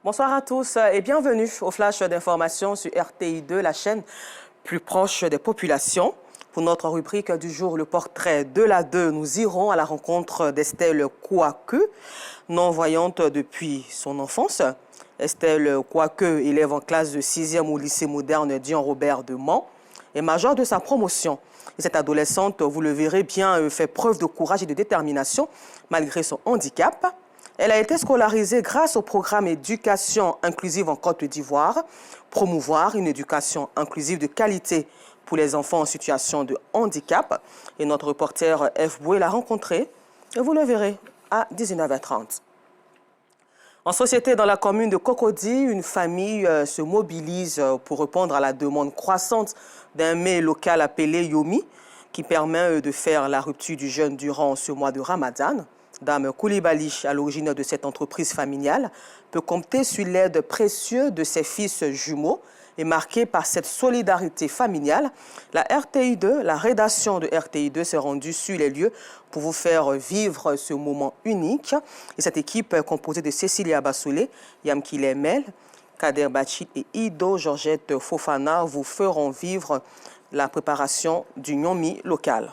Bonsoir à tous et bienvenue au flash d'information sur RTI2, la chaîne plus proche des populations. Pour notre rubrique du jour, le portrait de la 2, nous irons à la rencontre d'Estelle Kouaku, non-voyante depuis son enfance. Estelle Kouaku, élève en classe de 6e au lycée moderne Dion Robert de Mans, est majeure de sa promotion. Et cette adolescente, vous le verrez bien, fait preuve de courage et de détermination malgré son handicap. Elle a été scolarisée grâce au programme Éducation inclusive en Côte d'Ivoire, promouvoir une éducation inclusive de qualité pour les enfants en situation de handicap. Et notre reporter F. Boué l'a rencontrée et vous le verrez à 19h30. En société, dans la commune de Cocody, une famille se mobilise pour répondre à la demande croissante d'un mets local appelé Yomi, qui permet de faire la rupture du jeûne durant ce mois de Ramadan. Dame Koulibaly, à l'origine de cette entreprise familiale, peut compter sur l'aide précieuse de ses fils jumeaux et marquée par cette solidarité familiale. La RTI2, la rédaction de RTI2 s'est rendue sur les lieux pour vous faire vivre ce moment unique. Et cette équipe composée de Cécilia Bassoulé, Yamkile Mel, Kader Bachit et Ido Georgette Fofana vous feront vivre la préparation du Nyomi local.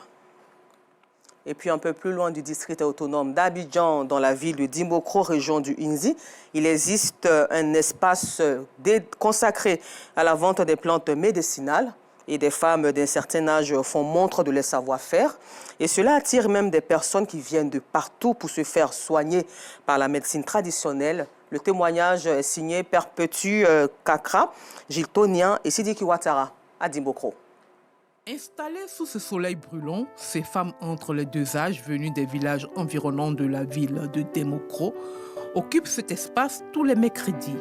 Et puis un peu plus loin du district autonome d'Abidjan, dans la ville de Dimbokro, région du Inzi, il existe un espace consacré à la vente des plantes médicinales. Et des femmes d'un certain âge font montre de leur savoir-faire. Et cela attire même des personnes qui viennent de partout pour se faire soigner par la médecine traditionnelle. Le témoignage est signé Perpétue Kakra, Gilles Tonien et Sidiki Ouattara à Dimbokro. Installées sous ce soleil brûlant, ces femmes entre les deux âges venues des villages environnants de la ville de Dimbokro occupent cet espace tous les mercredis.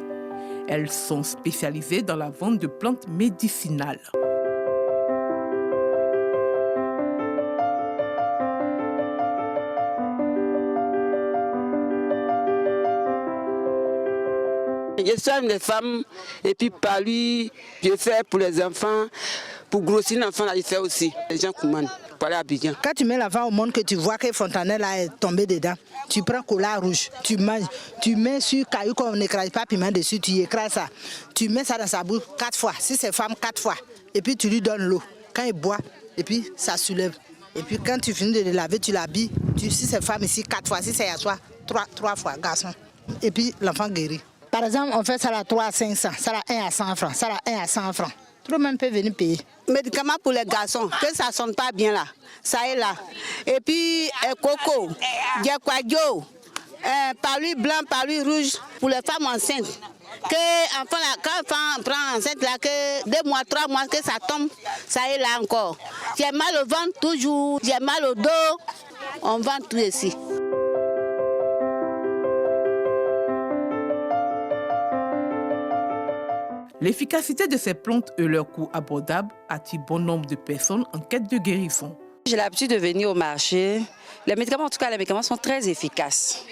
Elles sont spécialisées dans la vente de plantes médicinales. Je soigne les femmes et puis par lui, je fais pour les enfants. Pour grossir l'enfant, là, il fait aussi. Les gens commandent pour aller à Abidjan. Quand tu mets l'enfant au monde, que tu vois que Fontanelle est tombé dedans, tu prends cola rouge, tu manges, tu mets sur caillou qu'on n'écrase pas piment dessus, tu écrases ça. Tu mets ça dans sa bouche 4 fois, si c'est femme 4 fois. Et puis tu lui donnes l'eau. Quand il boit, et puis ça soulève. Et puis quand tu finis de le laver, tu l'habilles. Si c'est femme ici 4 fois, si c'est à soi 3 fois, garçon. Et puis l'enfant guérit. Par exemple, on fait ça à 3 à 500, ça à 1 à 100 francs, ça à 1 à 100 francs. Tout le monde peut venir payer. Médicaments pour les garçons, que ça ne sonne pas bien là, ça est là. Et puis, coco, diakwadjo, palu blanc, palu rouge, pour les femmes enceintes. Quand l'enfant prend enceinte là, que 2 mois, 3 mois, que ça tombe, ça est là encore. J'ai mal au ventre toujours, j'ai mal au dos, on vend tout ici. L'efficacité de ces plantes et leur coût abordable attirent bon nombre de personnes en quête de guérison. J'ai l'habitude de venir au marché. Les médicaments, en tout cas, les médicaments sont très efficaces.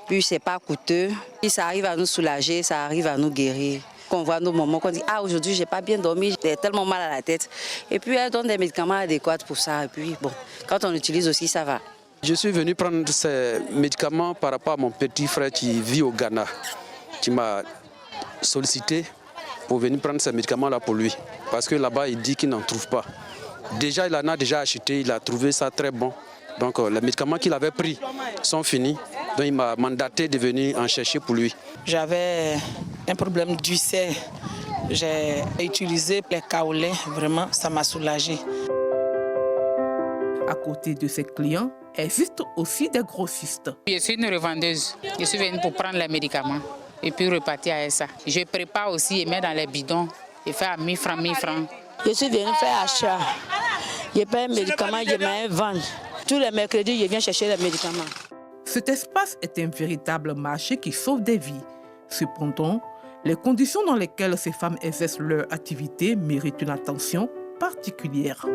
Puis, c'est pas coûteux. Puis, ça arrive à nous soulager, ça arrive à nous guérir. Quand on voit nos moments, qu'on dit « Ah, aujourd'hui, j'ai pas bien dormi, j'ai tellement mal à la tête. » Et puis, elle donne des médicaments adéquats pour ça. Et puis, bon, quand on utilise aussi, ça va. Je suis venu prendre ces médicaments par rapport à mon petit frère qui vit au Ghana, qui m'a sollicité pour venir prendre ces médicaments-là pour lui. Parce que là-bas, il dit qu'il n'en trouve pas. Déjà, il en a déjà acheté, il a trouvé ça très bon. Donc, les médicaments qu'il avait pris sont finis. Donc, il m'a mandaté de venir en chercher pour lui. J'avais un problème d'ulcère. J'ai utilisé les kaolins, vraiment, ça m'a soulagé. À côté de ses clients, existent aussi des grossistes. Je suis une revendeuse. Je suis venue pour prendre les médicaments et puis repartir avec ça. Je prépare aussi et mets dans les bidons et fais à 1000 francs, 1000 francs. Je suis venue faire achat. Je paye un médicament, je mets un vendre. Tous les mercredis, je viens chercher les médicaments. Cet espace est un véritable marché qui sauve des vies. Cependant, les conditions dans lesquelles ces femmes exercent leur activité méritent une attention particulière.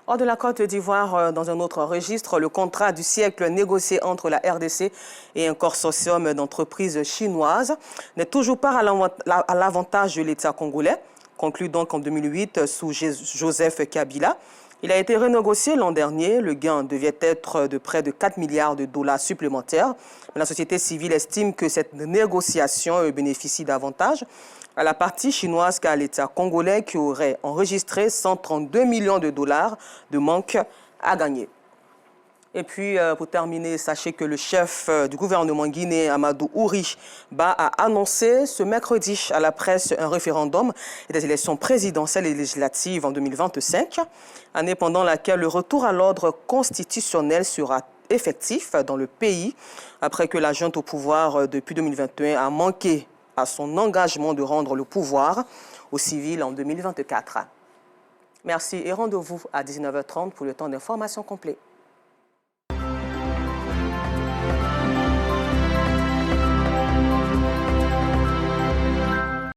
Hors de la Côte d'Ivoire, dans un autre registre, le contrat du siècle négocié entre la RDC et un consortium d'entreprises chinoises n'est toujours pas à l'avantage de l'État congolais. Conclu donc en 2008 sous Joseph Kabila, Il a été renégocié l'an dernier. Le gain devait être de près de 4 milliards de dollars supplémentaires. Mais la société civile estime que cette négociation bénéficie davantage à la partie chinoise qu'à l'État congolais qui aurait enregistré 132 millions de dollars de manque à gagner. Et puis, pour terminer, sachez que le chef du gouvernement guinéen, Amadou Ouri Ba, a annoncé ce mercredi à la presse un référendum et des élections présidentielles et législatives en 2025, année pendant laquelle le retour à l'ordre constitutionnel sera effectif dans le pays, après que la junte au pouvoir depuis 2021 a manqué à son engagement de rendre le pouvoir aux civils en 2024. Merci et rendez-vous à 19h30 pour le temps d'information complet.